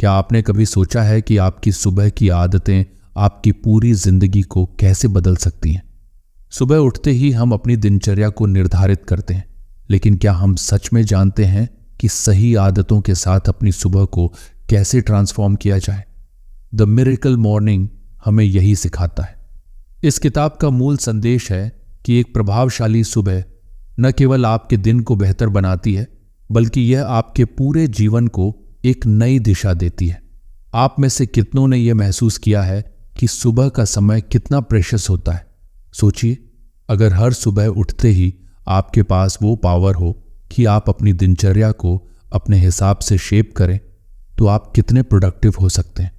क्या आपने कभी सोचा है कि आपकी सुबह की आदतें आपकी पूरी जिंदगी को कैसे बदल सकती हैं? सुबह उठते ही हम अपनी दिनचर्या को निर्धारित करते हैं, लेकिन क्या हम सच में जानते हैं कि सही आदतों के साथ अपनी सुबह को कैसे ट्रांसफॉर्म किया जाए? द मिरेकल मॉर्निंग हमें यही सिखाता है। इस किताब का मूल संदेश है कि एक प्रभावशाली सुबह न केवल आपके दिन को बेहतर बनाती है, बल्कि यह आपके पूरे जीवन को एक नई दिशा देती है। आप में से कितनों ने यह महसूस किया है कि सुबह का समय कितना प्रेशियस होता है? सोचिए, अगर हर सुबह उठते ही आपके पास वो पावर हो कि आप अपनी दिनचर्या को अपने हिसाब से शेप करें, तो आप कितने प्रोडक्टिव हो सकते हैं।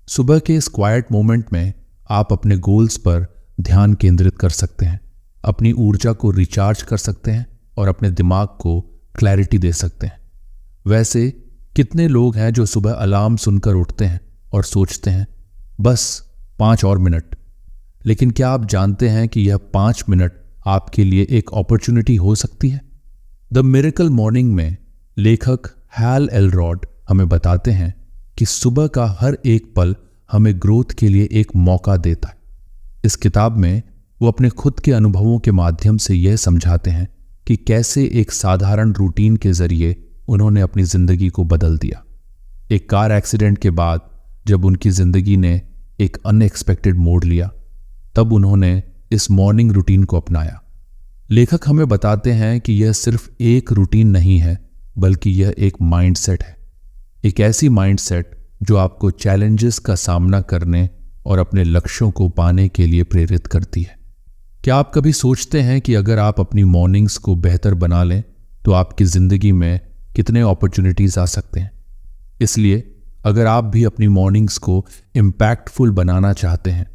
सुबह के इस क्वाइट मोमेंट में आप अपने गोल्स पर ध्यान केंद्रित कर सकते हैं, अपनी ऊर्जा को रिचार्ज कर सकते हैं और अपने दिमाग को क्लैरिटी दे सकते हैं। वैसे कितने लोग हैं जो सुबह अलार्म सुनकर उठते हैं और सोचते हैं बस 5 और मिनट, लेकिन क्या आप जानते हैं कि यह 5 मिनट आपके लिए एक अपॉर्चुनिटी हो सकती है? द मिरेकल मॉर्निंग में लेखक हैल एलरॉड हमें बताते हैं कि सुबह का हर एक पल हमें ग्रोथ के लिए एक मौका देता है। इस किताब में वो अपने खुद के अनुभवों के माध्यम से यह समझाते हैं कि कैसे एक साधारण रूटीन के जरिए उन्होंने अपनी जिंदगी को बदल दिया। एक कार एक्सीडेंट के बाद जब उनकी जिंदगी ने एक अनएक्सपेक्टेड मोड़ लिया, तब उन्होंने इस मॉर्निंग रूटीन को अपनाया। लेखक हमें बताते हैं कि यह सिर्फ एक रूटीन नहीं है, बल्कि यह एक माइंडसेट है। एक ऐसी माइंडसेट जो आपको चैलेंजेस का सामना करने और अपने लक्ष्यों को पाने के लिए प्रेरित करती है। क्या आप कभी सोचते हैं कि अगर आप अपनी मॉर्निंग्स को बेहतर बना लें तो आपकी जिंदगी में कितने अपॉर्चुनिटीज आ सकते हैं? इसलिए अगर आप भी अपनी मॉर्निंग्स को इम्पैक्टफुल बनाना चाहते हैं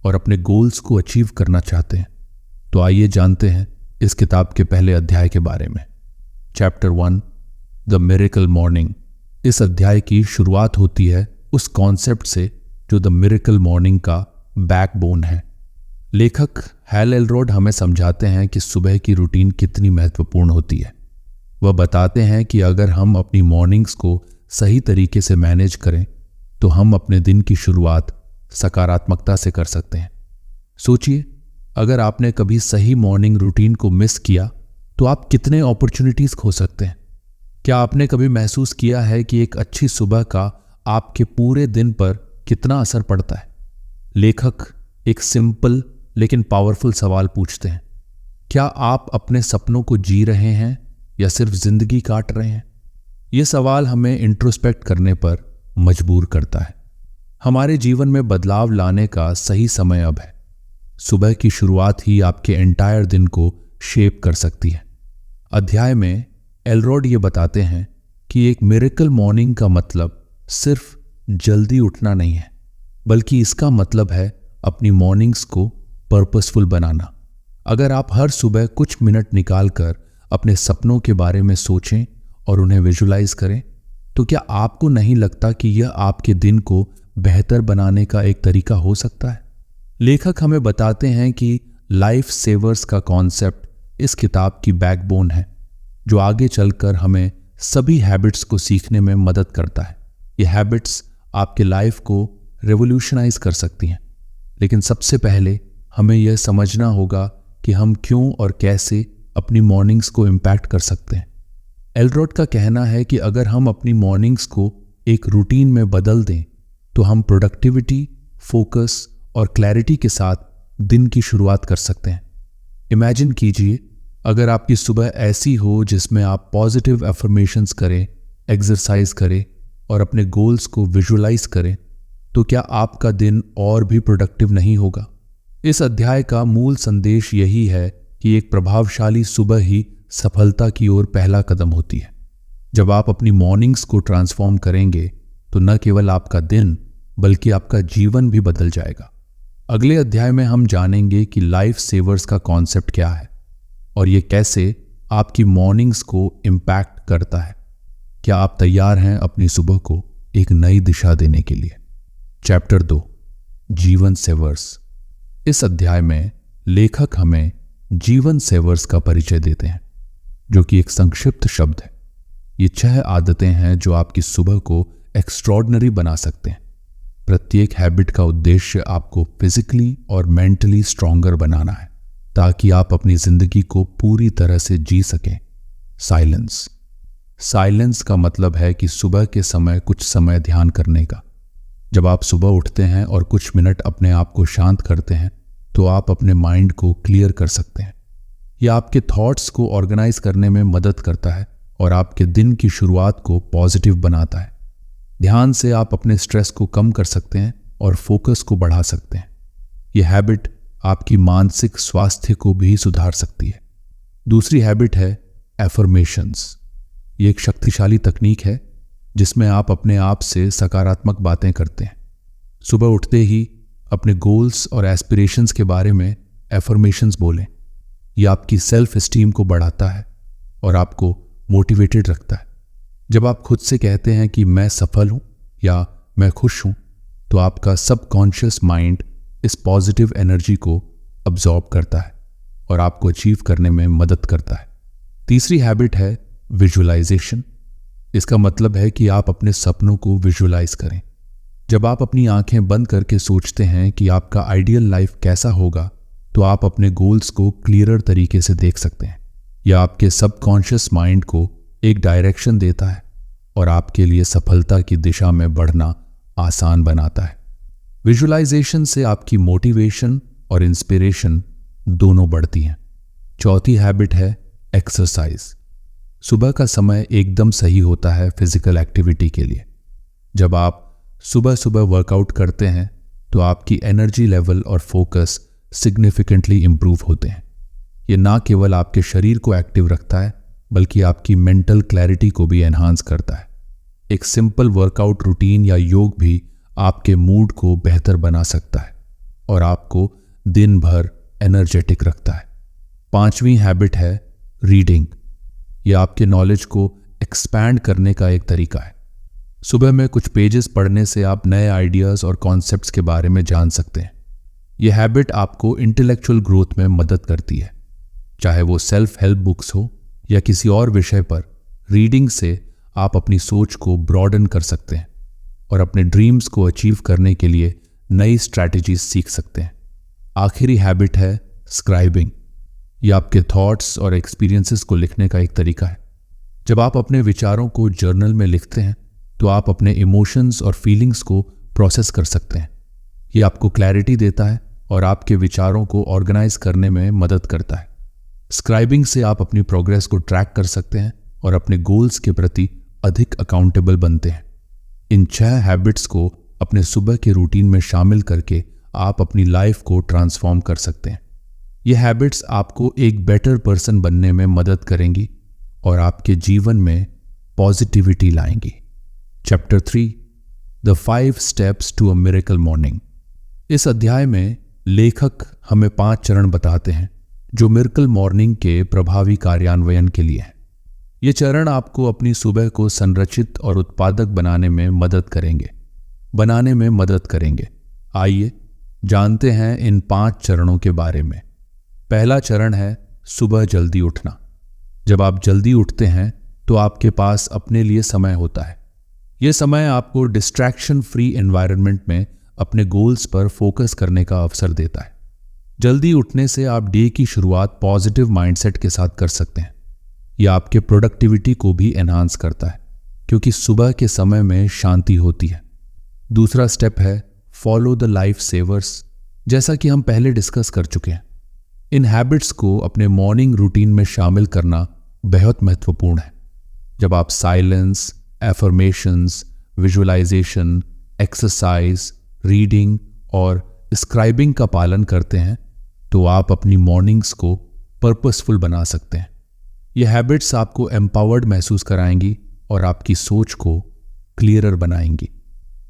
और अपने गोल्स को अचीव करना चाहते हैं, तो आइए जानते हैं इस किताब के पहले अध्याय के बारे में। Chapter 1, the miracle morning. इस अध्याय की शुरुआत होती है उस कॉन्सेप्ट से जो द मिरेकल मॉर्निंग का बैकबोन है। लेखक हैल एलरॉड हमें समझाते हैं कि सुबह की रूटीन कितनी महत्वपूर्ण होती है। वह बताते हैं कि अगर हम अपनी मॉर्निंग्स को सही तरीके से मैनेज करें तो हम अपने दिन की शुरुआत सकारात्मकता से कर सकते हैं। सोचिए, अगर आपने कभी सही मॉर्निंग रूटीन को मिस किया तो आप कितने अपॉर्चुनिटीज खो सकते हैं। क्या आपने कभी महसूस किया है कि एक अच्छी सुबह का आपके पूरे दिन पर कितना असर पड़ता है? लेखक एक सिंपल लेकिन पावरफुल सवाल पूछते हैं, क्या आप अपने सपनों को जी रहे हैं या सिर्फ जिंदगी काट रहे हैं? यह सवाल हमें इंट्रोस्पेक्ट करने पर मजबूर करता है। हमारे जीवन में बदलाव लाने का सही समय अब है। सुबह की शुरुआत ही आपके एंटायर दिन को शेप कर सकती है। अध्याय में एलरॉड ये बताते हैं कि एक मिरेकल मॉर्निंग का मतलब सिर्फ जल्दी उठना नहीं है, बल्कि इसका मतलब है अपनी मॉर्निंग्स को पर्पसफुल बनाना। अगर आप हर सुबह कुछ मिनट निकालकर अपने सपनों के बारे में सोचें और उन्हें विजुलाइज करें, तो क्या आपको नहीं लगता कि यह आपके दिन को बेहतर बनाने का एक तरीका हो सकता है? लेखक हमें बताते हैं कि लाइफ सेवर्स का कॉन्सेप्ट इस किताब की बैकबोन है, जो आगे चलकर हमें सभी हैबिट्स को सीखने में मदद करता है। ये हैबिट्स आपके लाइफ को रेवोल्यूशनाइज कर सकती हैं, लेकिन सबसे पहले हमें यह समझना होगा कि हम क्यों और कैसे अपनी मॉर्निंग्स को इम्पैक्ट कर सकते हैं। एलरॉड का कहना है कि अगर हम अपनी मॉर्निंग्स को एक रूटीन में बदल दें तो हम प्रोडक्टिविटी, फोकस और क्लैरिटी के साथ दिन की शुरुआत कर सकते हैं। इमेजिन कीजिए, अगर आपकी सुबह ऐसी हो जिसमें आप पॉजिटिव अफर्मेशंस करें, एक्सरसाइज करें और अपने गोल्स को विजुलाइज करें, तो क्या आपका दिन और भी प्रोडक्टिव नहीं होगा? इस अध्याय का मूल संदेश यही है कि एक प्रभावशाली सुबह ही सफलता की ओर पहला कदम होती है। जब आप अपनी मॉर्निंग्स को ट्रांसफॉर्म करेंगे तो न केवल आपका दिन बल्कि आपका जीवन भी बदल जाएगा। अगले अध्याय में हम जानेंगे कि लाइफ सेवर्स का कॉन्सेप्ट क्या है और ये कैसे आपकी मॉर्निंग्स को इम्पैक्ट करता है। क्या आप तैयार हैं अपनी सुबह को एक नई दिशा देने के लिए? चैप्टर 2, जीवन सेवर्स। इस अध्याय में लेखक हमें जीवन सेवर्स का परिचय देते हैं, जो कि एक संक्षिप्त शब्द है। ये 6 आदतें हैं जो आपकी सुबह को एक्स्ट्रॉर्डिनरी बना सकते हैं। प्रत्येक हैबिट का उद्देश्य आपको फिजिकली और मेंटली स्ट्रॉन्गर बनाना है ताकि आप अपनी जिंदगी को पूरी तरह से जी सकें। साइलेंस का मतलब है कि सुबह के समय कुछ समय ध्यान करने का। जब आप सुबह उठते हैं और कुछ मिनट अपने आप को शांत करते हैं तो आप अपने माइंड को क्लियर कर सकते हैं। यह आपके थॉट्स को ऑर्गेनाइज करने में मदद करता है और आपके दिन की शुरुआत को पॉजिटिव बनाता है। ध्यान से आप अपने स्ट्रेस को कम कर सकते हैं और फोकस को बढ़ा सकते हैं। यह हैबिट आपकी मानसिक स्वास्थ्य को भी सुधार सकती है। दूसरी हैबिट है एफर्मेशंस। ये एक शक्तिशाली तकनीक है जिसमें आप अपने आप से सकारात्मक बातें करते हैं। सुबह उठते ही अपने गोल्स और एस्पिरेशंस के बारे में एफर्मेशंस बोलें। यह आपकी सेल्फ एस्टीम को बढ़ाता है और आपको मोटिवेटेड रखता है। जब आप खुद से कहते हैं कि मैं सफल हूं या मैं खुश हूं, तो आपका सबकॉन्शियस माइंड इस पॉजिटिव एनर्जी को अब्जॉर्ब करता है और आपको अचीव करने में मदद करता है। तीसरी हैबिट है विजुअलाइजेशन। इसका मतलब है कि आप अपने सपनों को विजुअलाइज करें। जब आप अपनी आंखें बंद करके सोचते हैं कि आपका आइडियल लाइफ कैसा होगा, तो आप अपने गोल्स को क्लियरर तरीके से देख सकते हैं। यह आपके सबकॉन्शियस माइंड को एक डायरेक्शन देता है और आपके लिए सफलता की दिशा में बढ़ना आसान बनाता है। विजुअलाइजेशन से आपकी मोटिवेशन और इंस्पिरेशन दोनों बढ़ती हैं। चौथी हैबिट है एक्सरसाइज। सुबह का समय एकदम सही होता है फिजिकल एक्टिविटी के लिए। जब आप सुबह सुबह वर्कआउट करते हैं तो आपकी एनर्जी लेवल और फोकस सिग्निफिकेंटली इंप्रूव होते हैं। ये ना केवल आपके शरीर को एक्टिव रखता है बल्कि आपकी मेंटल क्लैरिटी को भी एनहांस करता है। एक सिंपल वर्कआउट रूटीन या योग भी आपके मूड को बेहतर बना सकता है और आपको दिन भर एनर्जेटिक रखता है। पांचवी हैबिट है रीडिंग। यह आपके नॉलेज को एक्सपैंड करने का एक तरीका है। सुबह में कुछ पेजेस पढ़ने से आप नए आइडियाज़ और कॉन्सेप्ट्स के बारे में जान सकते हैं। यह हैबिट आपको इंटेलेक्चुअल ग्रोथ में मदद करती है। चाहे वो सेल्फ हेल्प बुक्स हो या किसी और विषय पर, रीडिंग से आप अपनी सोच को ब्रॉडन कर सकते हैं और अपने ड्रीम्स को अचीव करने के लिए नई स्ट्रैटेजीज सीख सकते हैं। आखिरी हैबिट है स्क्राइबिंग। यह आपके थॉट्स और एक्सपीरियंसेस को लिखने का एक तरीका है। जब आप अपने विचारों को जर्नल में लिखते हैं तो आप अपने इमोशंस और फीलिंग्स को प्रोसेस कर सकते हैं। यह आपको क्लैरिटी देता है और आपके विचारों को ऑर्गेनाइज करने में मदद करता है। स्क्राइबिंग से आप अपनी प्रोग्रेस को ट्रैक कर सकते हैं और अपने गोल्स के प्रति अधिक अकाउंटेबल बनते हैं। इन 6 हैबिट्स को अपने सुबह के रूटीन में शामिल करके आप अपनी लाइफ को ट्रांसफॉर्म कर सकते हैं। ये हैबिट्स आपको एक बेटर पर्सन बनने में मदद करेंगी और आपके जीवन में पॉजिटिविटी लाएंगी। Chapter 3 the 5 steps to a miracle morning. इस अध्याय में लेखक हमें 5 चरण बताते हैं जो मिरेकल मॉर्निंग के प्रभावी कार्यान्वयन के लिए हैं। ये चरण आपको अपनी सुबह को संरचित और उत्पादक बनाने में मदद करेंगे। आइए जानते हैं इन 5 चरणों के बारे में। पहला चरण है सुबह जल्दी उठना। जब आप जल्दी उठते हैं तो आपके पास अपने लिए समय होता है। यह समय आपको डिस्ट्रैक्शन फ्री एनवायरनमेंट में अपने गोल्स पर फोकस करने का अवसर देता है। जल्दी उठने से आप डे की शुरुआत पॉजिटिव माइंडसेट के साथ कर सकते हैं। यह आपके प्रोडक्टिविटी को भी एनहांस करता है क्योंकि सुबह के समय में शांति होती है। दूसरा स्टेप है फॉलो द लाइफ सेवर्स। जैसा कि हम पहले डिस्कस कर चुके हैं, इन हैबिट्स को अपने मॉर्निंग रूटीन में शामिल करना बेहद महत्वपूर्ण है। जब आप silence, affirmations, visualisation, exercise, reading और स्क्राइबिंग का पालन करते हैं तो आप अपनी मॉर्निंग्स को पर्पसफुल बना सकते हैं। यह हैबिट्स आपको एम्पावर्ड महसूस कराएंगी और आपकी सोच को क्लियरर बनाएंगी।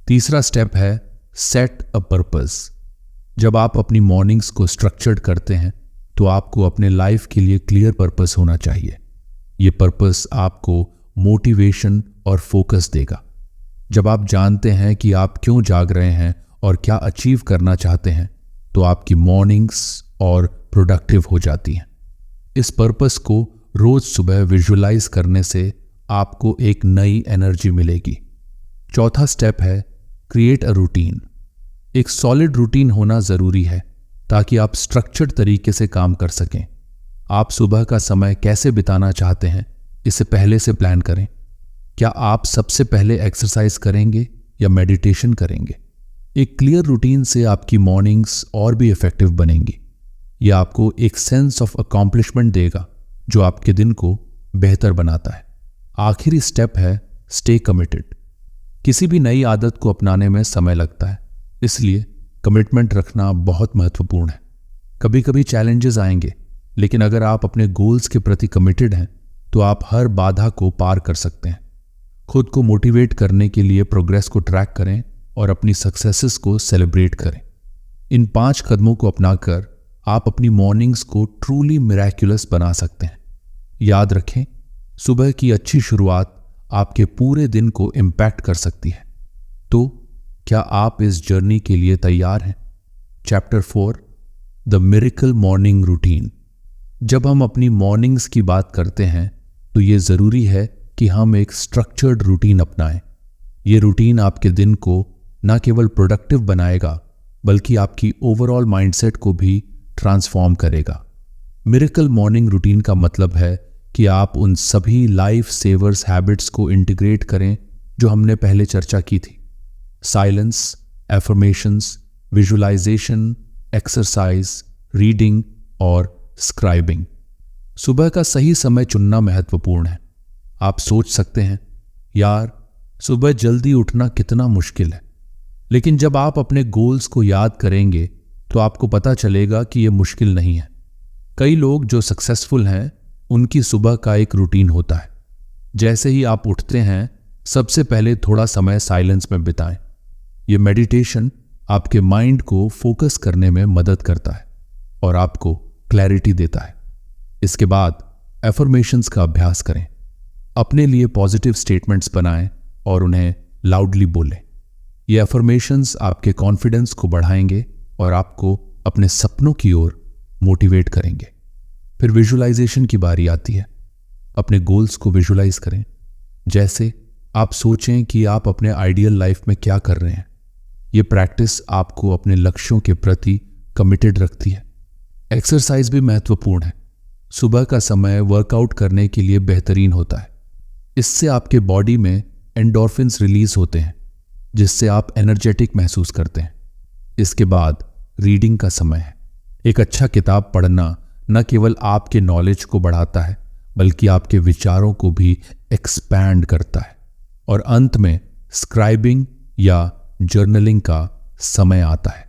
तीसरा स्टेप है सेट अ पर्पस। जब आप अपनी मॉर्निंग्स को स्ट्रक्चर्ड करते हैं तो आपको अपने लाइफ के लिए क्लियर पर्पस होना चाहिए। ये पर्पस आपको मोटिवेशन और फोकस देगा। जब आप जानते हैं कि आप क्यों जाग रहे हैं और क्या अचीव करना चाहते हैं तो आपकी मॉर्निंग्स और प्रोडक्टिव हो जाती हैं। इस पर्पस को रोज सुबह विजुअलाइज करने से आपको एक नई एनर्जी मिलेगी। चौथा स्टेप है क्रिएट अ रूटीन। एक सॉलिड रूटीन होना जरूरी है ताकि आप स्ट्रक्चर्ड तरीके से काम कर सकें। आप सुबह का समय कैसे बिताना चाहते हैं, इसे पहले से प्लान करें। क्या आप सबसे पहले एक्सरसाइज करेंगे या मेडिटेशन करेंगे? एक क्लियर रूटीन से आपकी मॉर्निंग्स और भी इफेक्टिव बनेंगी। यह आपको एक सेंस ऑफ अकॉम्प्लिशमेंट देगा जो आपके दिन को बेहतर बनाता है। आखिरी स्टेप है स्टे कमिटेड। किसी भी नई आदत को अपनाने में समय लगता है, इसलिए कमिटमेंट रखना बहुत महत्वपूर्ण है। कभी कभी चैलेंजेस आएंगे, लेकिन अगर आप अपने गोल्स के प्रति कमिटेड हैं तो आप हर बाधा को पार कर सकते हैं। खुद को मोटिवेट करने के लिए प्रोग्रेस को ट्रैक करें और अपनी सक्सेसेस को सेलिब्रेट करें। इन 5 कदमों को अपनाकर आप अपनी मॉर्निंग्स को ट्रूली मिरेक्युलस बना सकते हैं। याद रखें, सुबह की अच्छी शुरुआत आपके पूरे दिन को इम्पैक्ट कर सकती है। तो क्या आप इस जर्नी के लिए तैयार हैं? Chapter 4 the miracle morning routine. जब हम अपनी मॉर्निंग्स की बात करते हैं तो ये जरूरी है कि हम एक स्ट्रक्चर्ड रूटीन अपनाएं। ये रूटीन आपके दिन को न केवल प्रोडक्टिव बनाएगा बल्कि आपकी ओवरऑल माइंडसेट को भी ट्रांसफॉर्म करेगा। मिरेकल मॉर्निंग रूटीन का मतलब है कि आप उन सभी लाइफ सेवर्स हैबिट्स को इंटीग्रेट करें जो हमने पहले चर्चा की थी। Silence, affirmations, visualisation, exercise, reading और स्क्राइबिंग। सुबह का सही समय चुनना महत्वपूर्ण है। आप सोच सकते हैं, यार सुबह जल्दी उठना कितना मुश्किल है। लेकिन जब आप अपने गोल्स को याद करेंगे तो आपको पता चलेगा कि यह मुश्किल नहीं है। कई लोग जो सक्सेसफुल हैं उनकी सुबह का एक रूटीन होता है। जैसे ही आप उठते हैं सबसे पहले थोड़ा समय साइलेंस में बिताएं। यह मेडिटेशन आपके माइंड को फोकस करने में मदद करता है और आपको क्लैरिटी देता है। इसके बाद एफर्मेशंस का अभ्यास करें। अपने लिए पॉजिटिव स्टेटमेंट्स बनाएं और उन्हें लाउडली बोलें। ये एफर्मेशंस आपके कॉन्फिडेंस को बढ़ाएंगे और आपको अपने सपनों की ओर मोटिवेट करेंगे। फिर विजुअलाइजेशन की बारी आती है। अपने गोल्स को विजुअलाइज करें। जैसे आप सोचें कि आप अपने आइडियल लाइफ में क्या कर रहे हैं। ये प्रैक्टिस आपको अपने लक्ष्यों के प्रति कमिटेड रखती है। एक्सरसाइज भी महत्वपूर्ण है। सुबह का समय वर्कआउट करने के लिए बेहतरीन होता है। इससे आपके बॉडी में एंडोर्फिन्स रिलीज होते हैं जिससे आप एनर्जेटिक महसूस करते हैं। इसके बाद रीडिंग का समय है। एक अच्छा किताब पढ़ना न केवल आपके नॉलेज को बढ़ाता है बल्कि आपके विचारों को भी एक्सपैंड करता है। और अंत में स्क्राइबिंग या जर्नलिंग का समय आता है।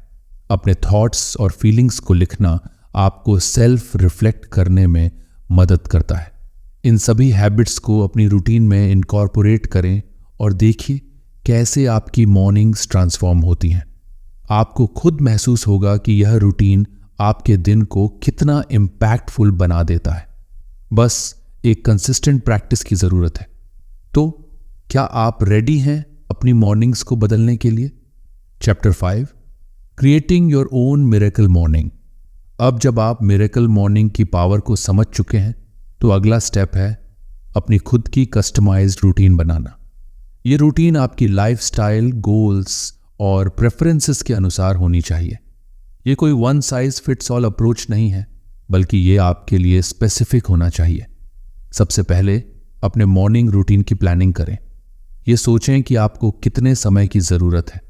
अपने थॉट्स और फीलिंग्स को लिखना आपको सेल्फ रिफ्लेक्ट करने में मदद करता है। इन सभी हैबिट्स को अपनी रूटीन में इनकॉर्पोरेट करें और देखिए कैसे आपकी मॉर्निंग्स ट्रांसफॉर्म होती हैं। आपको खुद महसूस होगा कि यह रूटीन आपके दिन को कितना इम्पैक्टफुल बना देता है। बस एक कंसिस्टेंट प्रैक्टिस की जरूरत है। तो क्या आप रेडी हैं अपनी मॉर्निंग्स को बदलने के लिए? Chapter 5 creating your own miracle morning. अब जब आप मिरेकल मॉर्निंग की पावर को समझ चुके हैं तो अगला स्टेप है अपनी खुद की कस्टमाइज्ड रूटीन बनाना। ये रूटीन आपकी लाइफस्टाइल, गोल्स और प्रेफरेंसेस के अनुसार होनी चाहिए। ये कोई one size fits all approach नहीं है बल्कि ये आपके लिए स्पेसिफिक होना चाहिए। सबसे पहले अपने मॉर्निंग रूटीन की प्लानिंग करें। ये सोचें कि आपको कितने समय की ज़रूरत है।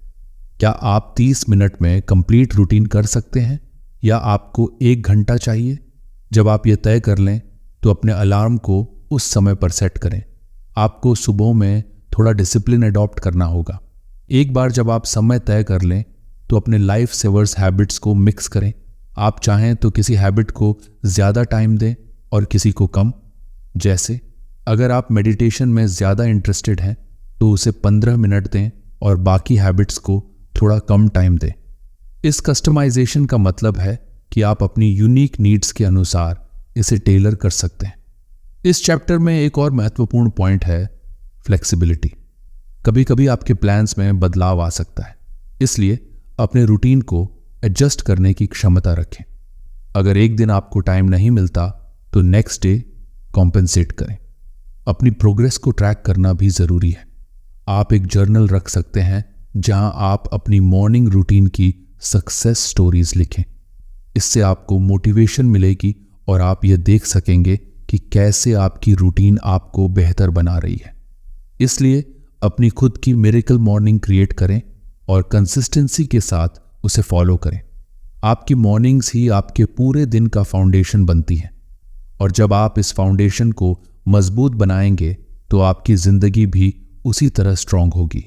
क्या आप 30 मिनट में कंप्लीट रूटीन कर सकते हैं या आपको 1 घंटा चाहिए? जब आप ये तय कर लें तो अपने अलार्म को उस समय पर सेट करें। आपको सुबह में थोड़ा डिसिप्लिन अडॉप्ट करना होगा। एक बार जब आप समय तय कर लें तो अपने लाइफ सेवर्स हैबिट्स को मिक्स करें। आप चाहें तो किसी हैबिट को ज़्यादा टाइम दें और किसी को कम। जैसे अगर आप मेडिटेशन में ज़्यादा इंटरेस्टेड हैं तो उसे 15 मिनट दें और बाकी हैबिट्स को थोड़ा कम टाइम दें। इस कस्टमाइजेशन का मतलब है कि आप अपनी यूनिक नीड्स के अनुसार इसे टेलर कर सकते हैं। इस चैप्टर में एक और महत्वपूर्ण पॉइंट है फ्लेक्सिबिलिटी। कभी कभी आपके प्लान्स में बदलाव आ सकता है, इसलिए अपने रूटीन को एडजस्ट करने की क्षमता रखें। अगर एक दिन आपको टाइम नहीं मिलता तो नेक्स्ट डे कॉम्पेंसेट करें। अपनी प्रोग्रेस को ट्रैक करना भी ज़रूरी है। आप एक जर्नल रख सकते हैं जहां आप अपनी मॉर्निंग रूटीन की सक्सेस स्टोरीज लिखें। इससे आपको मोटिवेशन मिलेगी और आप ये देख सकेंगे कि कैसे आपकी रूटीन आपको बेहतर बना रही है। इसलिए अपनी खुद की मिरेकल मॉर्निंग क्रिएट करें और कंसिस्टेंसी के साथ उसे फॉलो करें। आपकी मॉर्निंग्स ही आपके पूरे दिन का फाउंडेशन बनती हैं, और जब आप इस फाउंडेशन को मजबूत बनाएंगे तो आपकी जिंदगी भी उसी तरह स्ट्रांग होगी।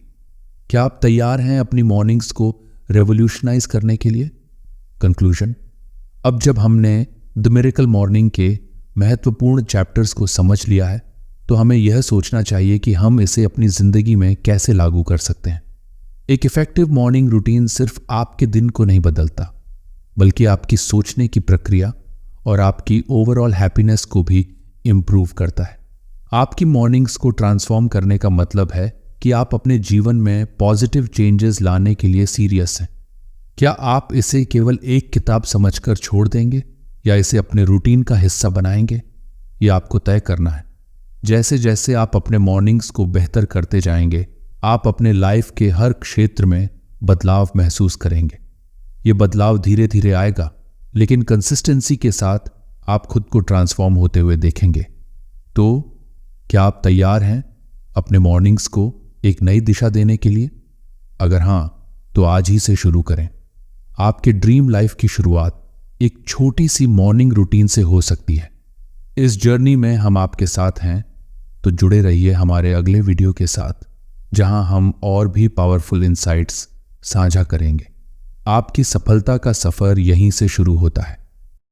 क्या आप तैयार हैं अपनी मॉर्निंग्स को रेवोल्यूशनाइज करने के लिए? कंक्लूजन, अब जब हमने द मिरेकल मॉर्निंग के महत्वपूर्ण चैप्टर्स को समझ लिया है तो हमें यह सोचना चाहिए कि हम इसे अपनी जिंदगी में कैसे लागू कर सकते हैं। एक इफेक्टिव मॉर्निंग रूटीन सिर्फ आपके दिन को नहीं बदलता, बल्कि आपकी सोचने की प्रक्रिया और आपकी ओवरऑल हैप्पीनेस को भी इम्प्रूव करता है। आपकी मॉर्निंग्स को ट्रांसफॉर्म करने का मतलब है कि आप अपने जीवन में पॉजिटिव चेंजेस लाने के लिए सीरियस हैं। क्या आप इसे केवल एक किताब समझकर छोड़ देंगे या इसे अपने रूटीन का हिस्सा बनाएंगे? यह आपको तय करना है। जैसे जैसे आप अपने मॉर्निंग्स को बेहतर करते जाएंगे, आप अपने लाइफ के हर क्षेत्र में बदलाव महसूस करेंगे। ये बदलाव धीरे धीरे आएगा, लेकिन कंसिस्टेंसी के साथ आप खुद को ट्रांसफॉर्म होते हुए देखेंगे। तो क्या आप तैयार हैं अपने मॉर्निंग्स को एक नई दिशा देने के लिए? अगर हां, तो आज ही से शुरू करें। आपके ड्रीम लाइफ की शुरुआत एक छोटी सी मॉर्निंग रूटीन से हो सकती है। इस जर्नी में हम आपके साथ हैं, तो जुड़े रहिए हमारे अगले वीडियो के साथ, जहां हम और भी पावरफुल इंसाइट्स साझा करेंगे। आपकी सफलता का सफर यहीं से शुरू होता है।